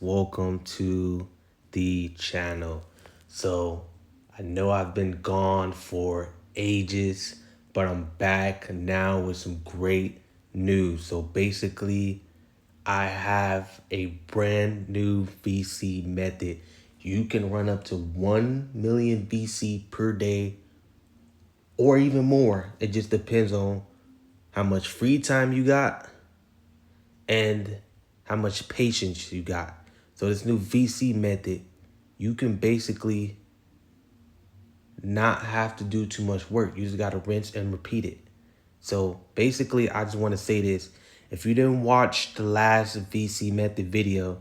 Welcome to the channel. So, I know I've been gone for ages, but I'm back now with some great news. So, basically, I have a brand new VC method. You can run up to 1 million VC per day or even more. It just depends on how much free time you got and how much patience you got. So this new VC method, you can basically not have to do too much work. You just got to rinse and repeat it. So basically, I just want to say this. If you didn't watch the last VC method video,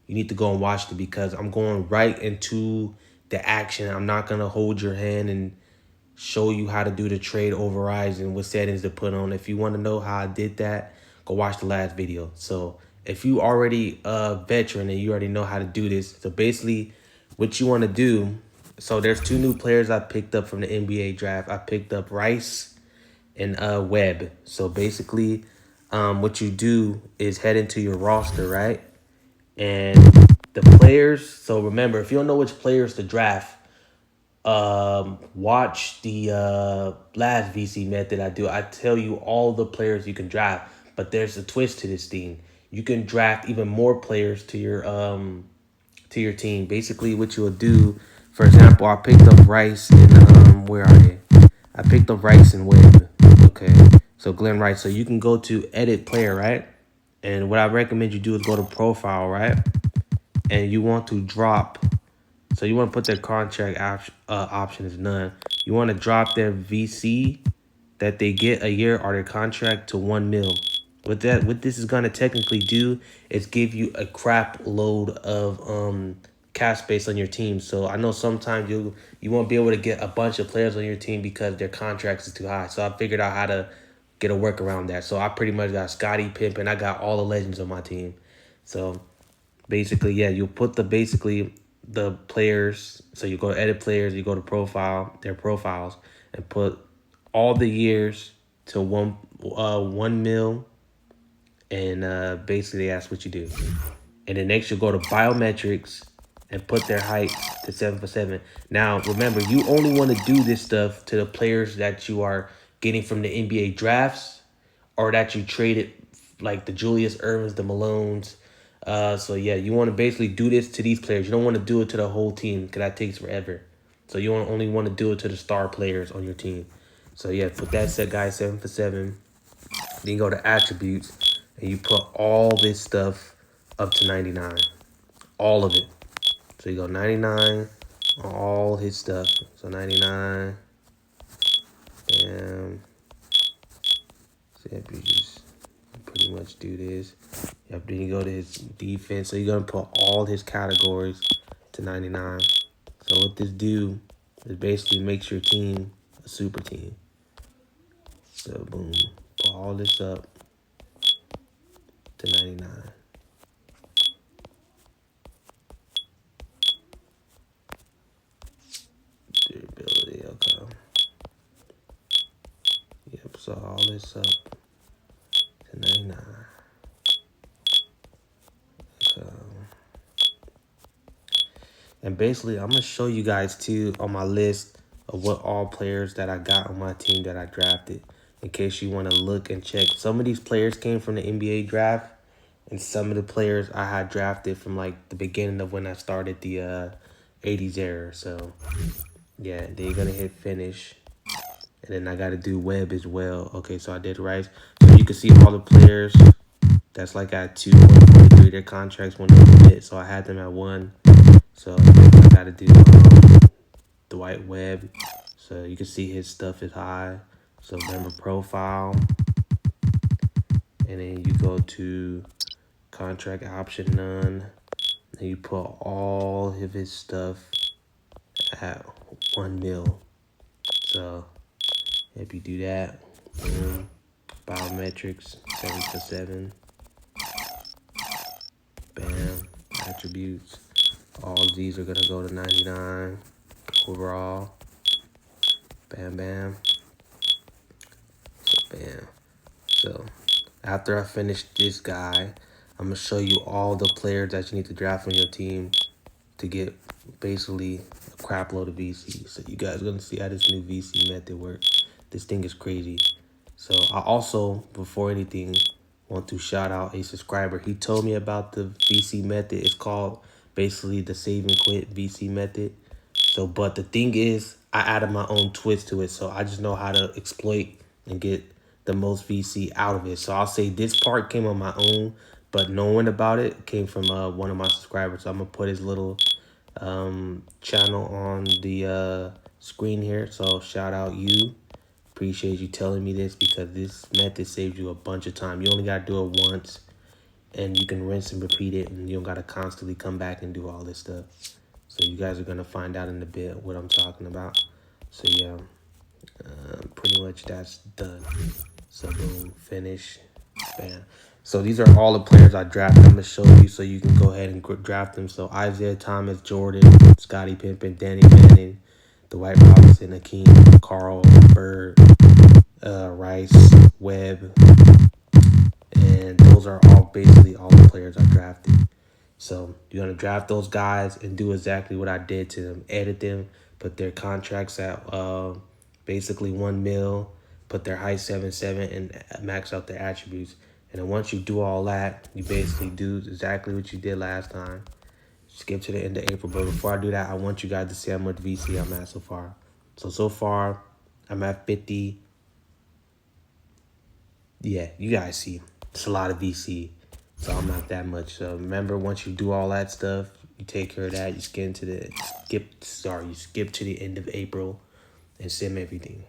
you need to go and watch it because I'm going right into the action. I'm not going to hold your hand and show you how to do the trade overrides and what settings to put on. If you want to know how I did that, go watch the last video. So if you already a veteran and you already know how to do this, so basically what you want to do, so there's two new players I picked up from the NBA draft. I picked up Rice and Webb. So basically what you do is head into your roster, right? And the players, so remember, if you don't know which players to draft, watch the last VC method I do. I tell you all the players you can draft, but there's a twist to this thing. You can draft even more players to your team. Basically, what you'll do, for example, I picked up Rice and where are they? I picked up Rice and Webb. Okay, so Glenn Rice. So you can go to edit player, right? And what I recommend you do is go to profile, right? And you want to drop, so you want to put their contract option as none. You want to drop their VC that they get a year or their contract to 1 mil. What this is gonna technically do is give you a crap load of cap space on your team. So I know sometimes you won't be able to get a bunch of players on your team because their contracts is too high. So I figured out how to get a work around that. So I pretty much got Scottie Pippen. I got all the legends on my team. So basically, yeah, you put the players. So you go to edit players, you go to their profiles, and put all the years to 1 mil, and basically that's what you do. And then next you go to biometrics and put their height to 7'7". Now remember, you only want to do this stuff to the players that you are getting from the NBA drafts or that you traded, like the Julius Ervings, the Malones. So yeah, you want to basically do this to these players. You don't want to do it to the whole team because that takes forever. So you only want to do it to the star players on your team. So yeah, put that set guy 7'7". Then you go to attributes and you put all this stuff up to 99. All of it. So you go 99 on all his stuff. So 99. And so if you just pretty much do this. Yep, then you go to his defense. So you're gonna put all his categories to 99. So what this do is basically makes your team a super team. So boom. Put all this up to 99. Durability, okay. Yep, so all this up to 99. Okay. And basically, I'm going to show you guys, too, on my list of what all players that I got on my team that I drafted, in case you want to look and check. Some of these players came from the NBA draft, and some of the players I had drafted from, like, the beginning of when I started the 80s era. So, yeah, then you're going to hit finish. And then I got to do web as well. Okay, so I did Rice. So you can see all the players. That's like at 2, 143. Their contracts went a bit, so I had them at 1. So I got to do Dwight Webb. So you can see his stuff is high. So member profile. And then you go to contract option none. And you put all of his stuff at 1 mil. So if you do that, boom, biometrics 7'7". Bam, attributes. All of these are gonna go to 99 overall. Bam, bam, bam. So after I finish this guy, I'm going to show you all the players that you need to draft on your team to get basically a crap load of VC. So you guys are going to see how this new VC method works. This thing is crazy. So I also, before anything, want to shout out a subscriber. He told me about the VC method. It's called basically the save and quit VC method. So, but the thing is, I added my own twist to it. So I just know how to exploit and get the most VC out of it. So I'll say this part came on my own, but knowing about it came from one of my subscribers. So I'm going to put his little channel on the screen here. So shout out you. Appreciate you telling me this because this method saves you a bunch of time. You only got to do it once and you can rinse and repeat it and you don't got to constantly come back and do all this stuff. So you guys are going to find out in a bit what I'm talking about. So yeah, pretty much that's done. So boom, finish, bam. So these are all the players I drafted. I'm going to show you so you can go ahead and draft them. So Isaiah Thomas, Jordan, Scottie Pippen, Danny Manning, Dwight Robinson, Akeem, Carl, Bird, Rice, Webb, and those are all basically all the players I drafted. So you're going to draft those guys and do exactly what I did to them. Edit them, put their contracts at basically 1 mil, put their height 7'7", and max out their attributes. And then once you do all that, you basically do exactly what you did last time. Skip to the end of April. But before I do that, I want you guys to see how much VC I'm at so far. So far, I'm at 50. Yeah, you guys see. It's a lot of VC. So I'm not that much. So remember, once you do all that stuff, you take care of that. You skip to the end of April and sim everything.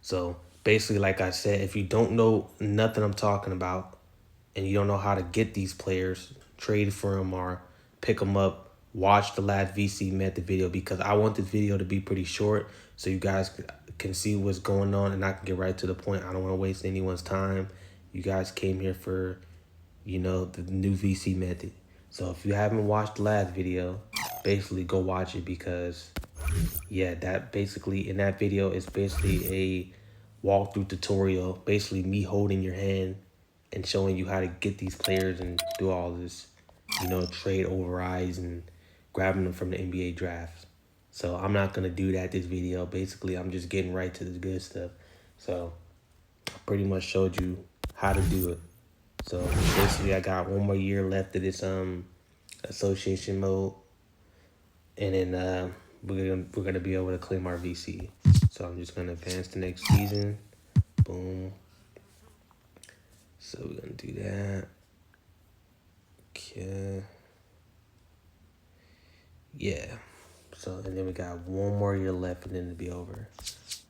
So basically, like I said, if you don't know nothing I'm talking about and you don't know how to get these players, trade for them or pick them up, watch the last VC method video because I want this video to be pretty short so you guys can see what's going on and I can get right to the point. I don't want to waste anyone's time. You guys came here for, the new VC method. So if you haven't watched the last video, basically go watch it because, yeah, that basically in that video is basically a walkthrough tutorial, basically me holding your hand and showing you how to get these players and do all this, trade overrides and grabbing them from the NBA draft. So I'm not going to do that this video. Basically, I'm just getting right to the good stuff. So I pretty much showed you how to do it. So basically, I got 1 more year left of this association mode, and then we're gonna be able to claim our VC. So I'm just gonna advance the next season. Boom. So we're gonna do that. Okay. Yeah. So and then we got 1 more year left, and then it'll be over.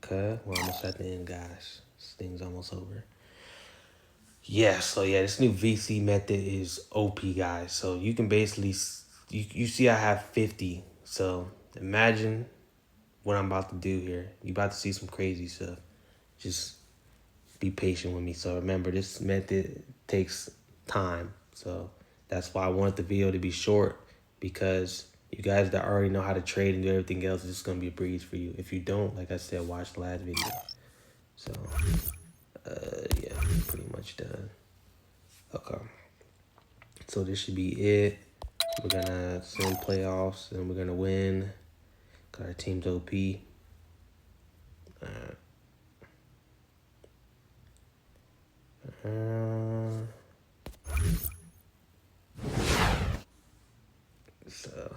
Okay, we're almost at the end, guys. This thing's almost over. Yeah, so yeah, this new VC method is OP, guys. So you can basically, you see I have 50. So imagine what I'm about to do here. You about to see some crazy stuff. Just be patient with me. So remember, this method takes time. So that's why I wanted the video to be short because you guys that already know how to trade and do everything else, it's going to be a breeze for you. If you don't, like I said, watch the last video. So, yeah, pretty much done. Okay. So this should be it. We're going to send playoffs and we're going to win. Got our team's OP. So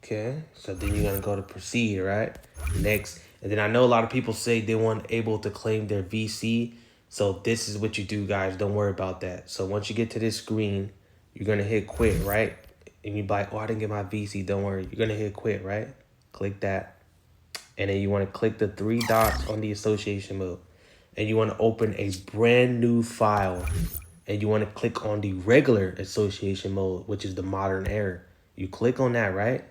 okay, so then you're gonna go to proceed, right? Next, and then I know a lot of people say they weren't able to claim their VC. So this is what you do, guys. Don't worry about that. So once you get to this screen, you're gonna hit quit, right? And you're like, oh, I didn't get my VC. Don't worry. You're gonna hit quit, right? Click that. And then you want to click the 3 dots on the association mode. And you want to open a brand new file. And you want to click on the regular association mode, which is the modern era. You click on that, right?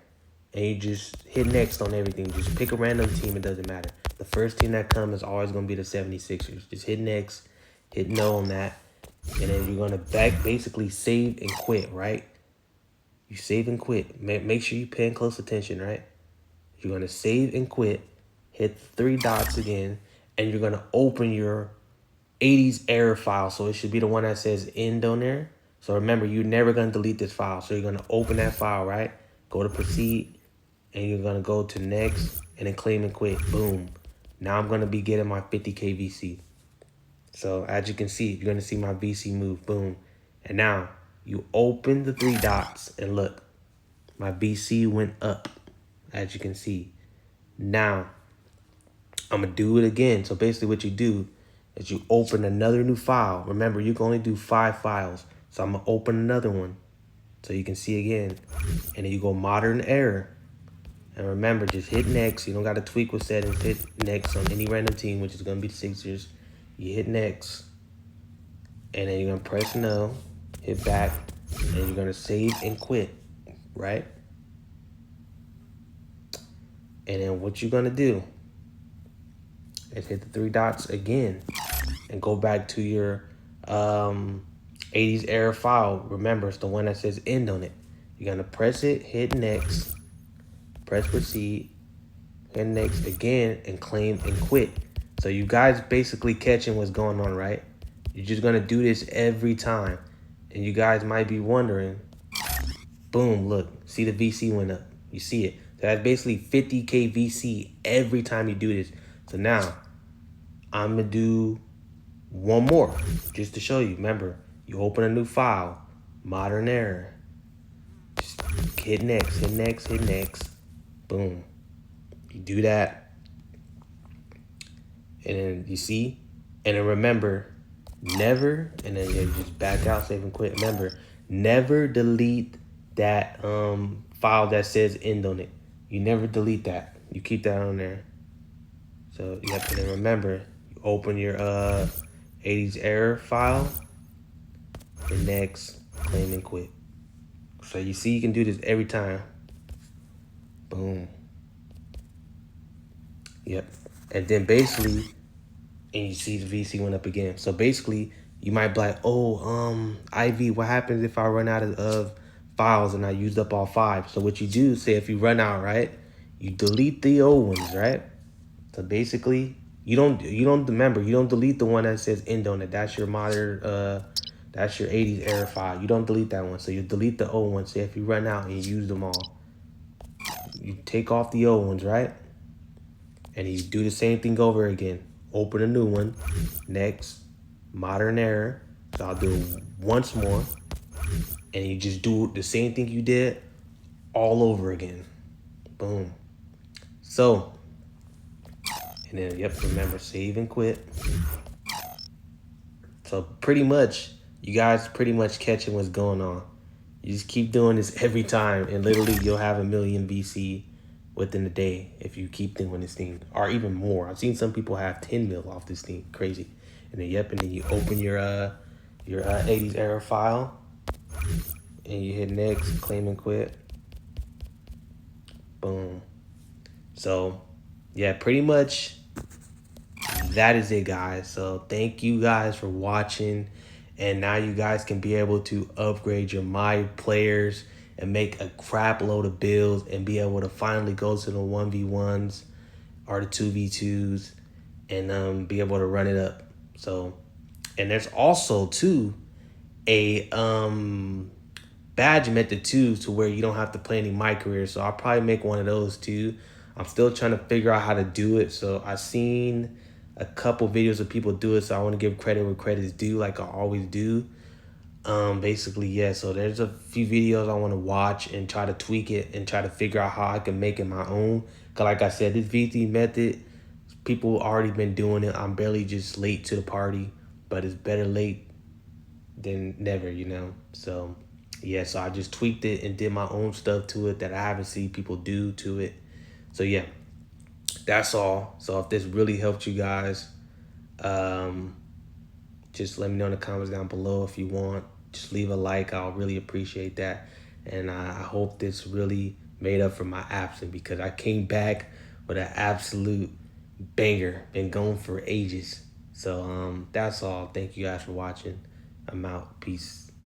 And you just hit next on everything. Just pick a random team. It doesn't matter. The first team that comes is always going to be the 76ers. Just hit next. Hit no on that. And then you're going to basically save and quit, right? You save and quit. Make sure you're paying close attention, right? You're gonna save and quit, hit the three dots again, and you're gonna open your 80s error file. So it should be the one that says end on there. So remember, you're never gonna delete this file. So you're gonna open that file, right? Go to proceed, and you're gonna go to next, and then claim and quit. Boom. Now I'm gonna be getting my 50K VC. So as you can see, you're gonna see my VC move. Boom. And now you open the three dots, and look, my VC went up, as you can see. Now I'm gonna do it again. So basically what you do is you open another new file. Remember, you can only do 5 files. So I'm gonna open another one so you can see again. And then you go modern error. And remember, just hit next. You don't gotta tweak with settings. Hit next on any random team, which is gonna be the Sixers. You hit next. And then you're gonna press no, hit back, and you're gonna save and quit, right? And then what you're gonna do is hit the three dots again and go back to your 80s error file. Remember, it's the one that says end on it. You're gonna press it, hit next, press proceed, hit next again, and claim and quit. So you guys basically catching what's going on, right? You're just gonna do this every time. And you guys might be wondering, boom, look, see the VC went up. You see it. So that's basically 50K VC every time you do this. So now I'm gonna do one more just to show you. Remember, you open a new file, modern error. Just hit next, hit next, hit next. Boom. You do that. And then you see, and then remember, never, and then you just back out, save and quit. Remember, never delete that file that says end on it. You never delete that. You keep that on there. So you have to then remember, you open your 80s error file, and next, claim and quit. So you see, you can do this every time. Boom. Yep. And then basically, and you see the VC went up again. So basically, you might be like, oh, IV, what happens if I run out of files and I used up all 5? So what you do, say if you run out, right, you delete the old ones, right? So basically, you don't remember, you don't delete the one that says end on it. That's your modern, that's your 80s error file. You don't delete that one. So you delete the old ones. Say if you run out and you use them all, you take off the old ones, right? And you do the same thing over again. Open a new one. Next, modern error. So I'll do it once more. And you just do the same thing you did all over again. Boom. So, and then, yep, remember, save and quit. So pretty much, you guys pretty much catching what's going on. You just keep doing this every time, and literally you'll have 1 million VC within a day if you keep doing this thing, or even more. I've seen some people have 10 mil off this thing. Crazy. And then, yep, and then you open your 80s error file, and you hit next, claim and quit. Boom. So, yeah, pretty much that is it, guys. So thank you guys for watching. And now you guys can be able to upgrade your My players and make a crap load of builds and be able to finally go to the 1v1s or the 2v2s and be able to run it up. So, and there's also too a badge method too, to where you don't have to play any My Career. So I'll probably make one of those too. I'm still trying to figure out how to do it. So I've seen a couple videos of people do it, so I want to give credit where credit is due, like I always do. Basically, yeah, so there's a few videos I want to watch and try to tweak it and try to figure out how I can make it my own. Because like I said, this VC method, people already been doing it. I'm barely just late to the party, but it's better late than never, you know? So, yeah, so I just tweaked it and did my own stuff to it that I haven't seen people do to it. So, yeah, that's all. So if this really helped you guys, just let me know in the comments down below if you want. Just leave a like. I'll really appreciate that. And I hope this really made up for my absence, because I came back with an absolute banger. Been going for ages. So that's all. Thank you guys for watching. I'm out. Peace.